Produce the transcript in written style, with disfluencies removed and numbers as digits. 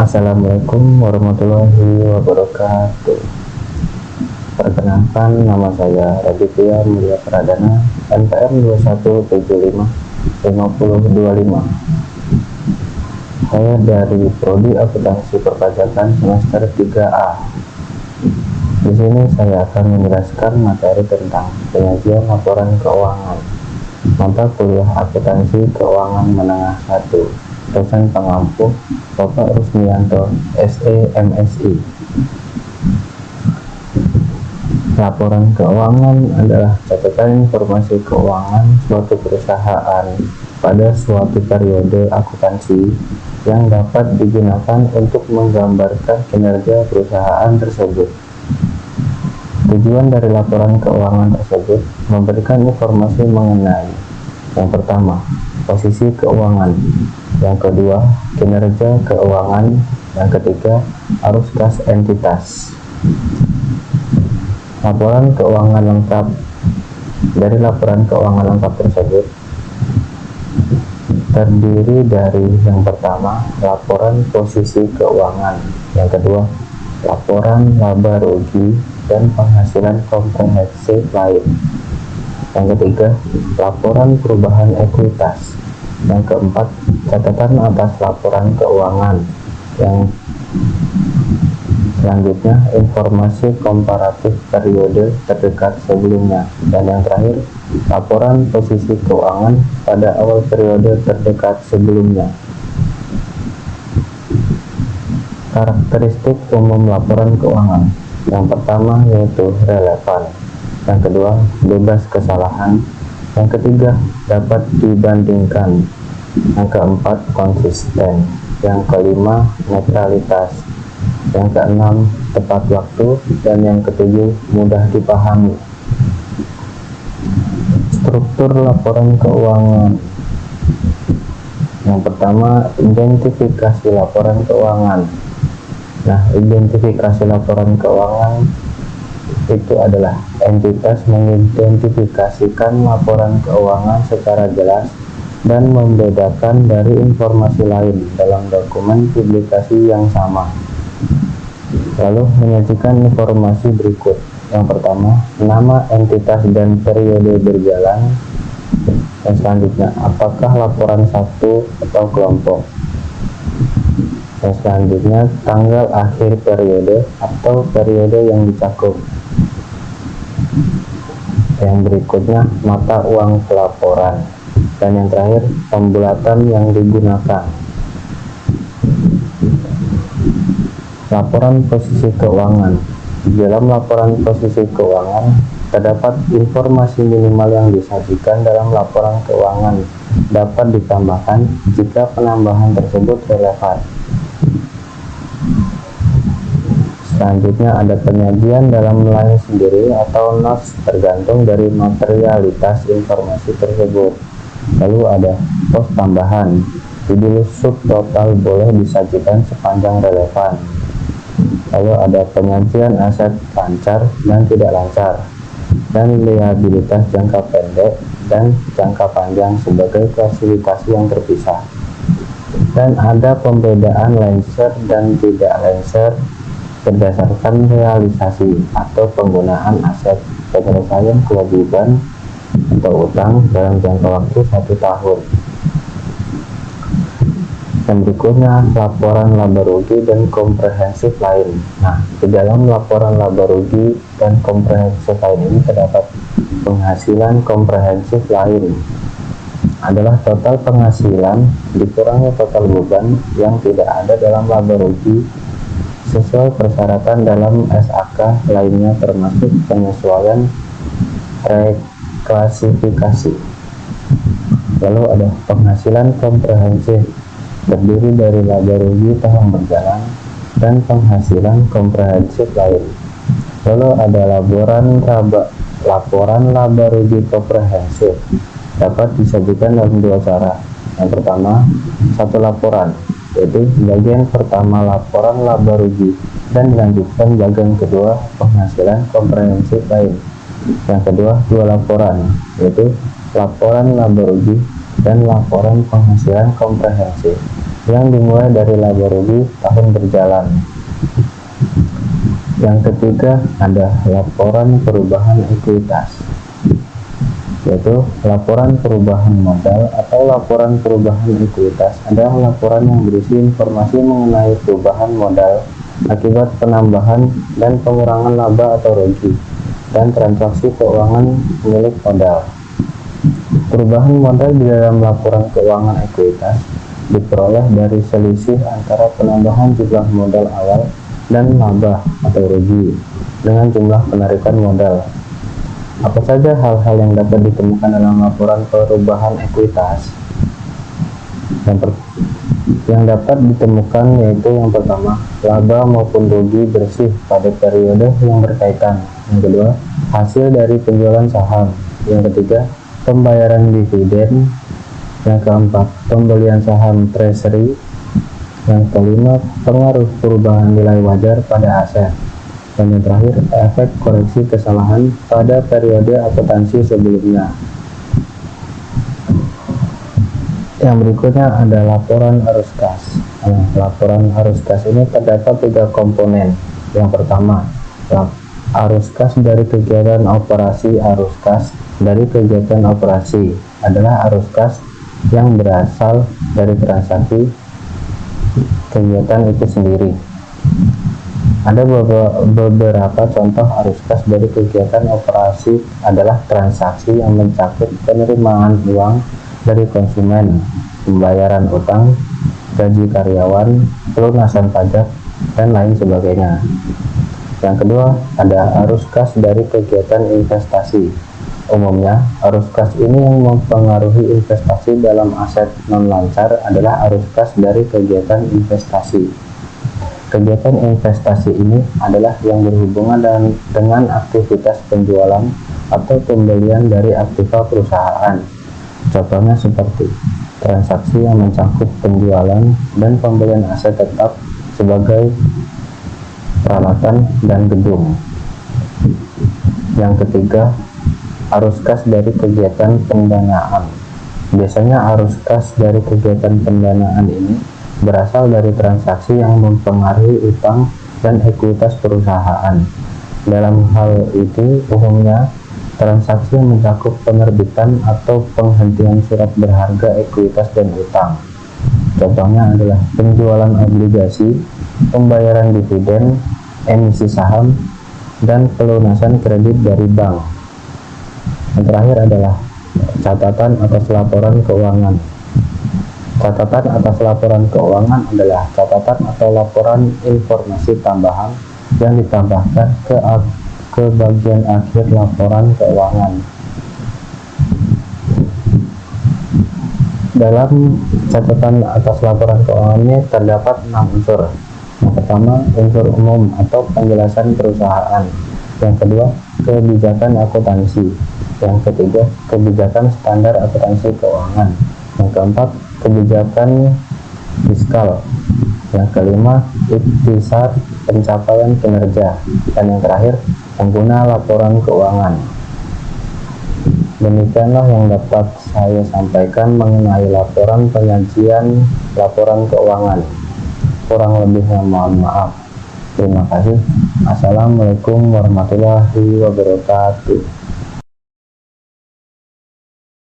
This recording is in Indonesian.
Assalamualaikum warahmatullahi wabarakatuh. Perkenalkan, nama saya Raditya Mulia Pradana, NPM 21755025. Saya dari Prodi Akuntansi Perpajakan semester 3A. Di sini saya akan menjelaskan materi tentang penyajian laporan keuangan mata kuliah Akuntansi Keuangan Menengah 1. Dosen pengampu Bapak Rusmianto, SE MSI. Laporan keuangan adalah catatan informasi keuangan suatu perusahaan pada suatu periode akuntansi yang dapat digunakan untuk menggambarkan kinerja perusahaan tersebut. Tujuan dari laporan keuangan tersebut memberikan informasi mengenai: yang pertama, posisi keuangan; yang kedua, kinerja keuangan; yang ketiga, arus kas entitas. Laporan keuangan lengkap. Dari laporan keuangan lengkap tersebut terdiri dari: yang pertama, laporan posisi keuangan; yang kedua, laporan laba rugi dan penghasilan komprehensif lain; yang ketiga, laporan perubahan ekuitas; yang keempat, catatan atas laporan keuangan; yang selanjutnya, informasi komparatif periode terdekat sebelumnya; dan yang terakhir, laporan posisi keuangan pada awal periode terdekat sebelumnya. Karakteristik umum laporan keuangan: yang pertama yaitu relevan; yang kedua, bebas kesalahan; yang ketiga, dapat dibandingkan; yang keempat, konsisten; yang kelima, netralitas; yang keenam, tepat waktu; dan yang ketujuh, mudah dipahami. Struktur laporan keuangan: yang pertama, identifikasi laporan keuangan. Nah, identifikasi laporan keuangan itu adalah entitas mengidentifikasikan laporan keuangan secara jelas dan membedakan dari informasi lain dalam dokumen publikasi yang sama. Lalu menyajikan informasi berikut. Yang pertama, nama entitas dan periode berjalan. Yang selanjutnya, apakah laporan satu atau kelompok. Yang selanjutnya, tanggal akhir periode atau periode yang dicakup. Yang berikutnya, mata uang pelaporan. Dan yang terakhir, pembulatan yang digunakan. Laporan posisi keuangan. Di dalam laporan posisi keuangan terdapat informasi minimal yang disajikan dalam laporan keuangan dapat ditambahkan jika penambahan tersebut relevan. Selanjutnya ada penyajian dalam line sendiri atau notes tergantung dari materialitas informasi tersebut. Lalu ada pos tambahan. Judul subtotal boleh disajikan sepanjang relevan. Lalu ada penyajian aset lancar dan tidak lancar, dan liabilitas jangka pendek dan jangka panjang sebagai klasifikasi yang terpisah. Dan ada pembedaan lancar dan tidak lancar berdasarkan realisasi atau penggunaan aset, penyelesaian kewajiban atau utang dalam jangka waktu 1 tahun. Yang berikutnya, laporan laba rugi dan komprehensif lain. Nah, di dalam laporan laba rugi dan komprehensif lain ini terdapat penghasilan komprehensif lain adalah total penghasilan dikurangi total beban yang tidak ada dalam laba rugi sesuai persyaratan dalam SAK lainnya termasuk penyesuaian reklasifikasi. Lalu ada penghasilan komprehensif, terdiri dari laba rugi tahun berjalan dan penghasilan komprehensif lain. Lalu ada laporan laba rugi komprehensif, dapat disajikan dalam 2 cara. Yang pertama, satu laporan, yaitu bagian pertama laporan laba rugi dan dilanjutkan bagian kedua penghasilan komprehensif lain. Yang kedua, 2 laporan, yaitu laporan laba rugi dan laporan penghasilan komprehensif. yang dimulai dari laba rugi tahun berjalan. Yang ketiga ada laporan perubahan ekuitas, yaitu laporan perubahan modal atau laporan perubahan ekuitas adalah laporan yang berisi informasi mengenai perubahan modal akibat penambahan dan pengurangan laba atau rugi dan transaksi keuangan milik modal. Perubahan modal di dalam laporan keuangan ekuitas diperoleh dari selisih antara penambahan jumlah modal awal dan laba atau rugi dengan jumlah penarikan modal. Apa saja hal-hal yang dapat ditemukan dalam laporan perubahan ekuitas? Yang dapat ditemukan yaitu yang pertama, laba maupun rugi bersih pada periode yang berkaitan. Yang kedua, hasil dari penjualan saham. Yang ketiga, pembayaran dividen. Yang keempat, pembelian saham treasury. Yang kelima, pengaruh perubahan nilai wajar pada aset. Dan yang terakhir, efek koreksi kesalahan pada periode akuntansi sebelumnya. Yang berikutnya ada laporan arus kas. Laporan arus kas ini terdapat 3 komponen. Yang pertama, arus kas dari kegiatan operasi. Arus kas dari kegiatan operasi adalah arus kas yang berasal dari transaksi kegiatan itu sendiri. Ada beberapa contoh arus kas dari kegiatan operasi adalah transaksi yang mencakup penerimaan uang dari konsumen, pembayaran utang, gaji karyawan, pelunasan pajak, dan lain sebagainya. Yang kedua, ada arus kas dari kegiatan investasi. Umumnya, arus kas ini yang mempengaruhi investasi dalam aset non-lancar adalah arus kas dari kegiatan investasi. Kegiatan investasi ini adalah yang berhubungan dengan aktivitas penjualan atau pembelian dari aktiva perusahaan. Contohnya seperti transaksi yang mencakup penjualan dan pembelian aset tetap sebagai peralatan dan gedung. Yang ketiga, arus kas dari kegiatan pendanaan. Biasanya arus kas dari kegiatan pendanaan ini berasal dari transaksi yang mempengaruhi utang dan ekuitas perusahaan. Dalam hal itu, umumnya transaksi yang mencakup penerbitan atau penghentian surat berharga ekuitas dan utang. Contohnya adalah penjualan obligasi, pembayaran dividen, emisi saham, dan pelunasan kredit dari bank. Yang terakhir adalah catatan atas laporan keuangan. Catatan atas laporan keuangan adalah catatan atau laporan informasi tambahan yang ditambahkan ke bagian akhir laporan keuangan. Dalam catatan atas laporan keuangan ini terdapat 6 unsur. Yang pertama, unsur umum atau penjelasan perusahaan. Yang kedua, kebijakan akuntansi. Yang ketiga, kebijakan standar akuntansi keuangan. Yang keempat, kebijakan fiskal. Yang kelima, ikhtisar pencapaian kinerja. Dan yang terakhir, pengguna laporan keuangan. Demikianlah yang dapat saya sampaikan mengenai laporan penyajian laporan keuangan. Kurang lebihnya mohon maaf. Terima kasih. Assalamualaikum warahmatullahi wabarakatuh.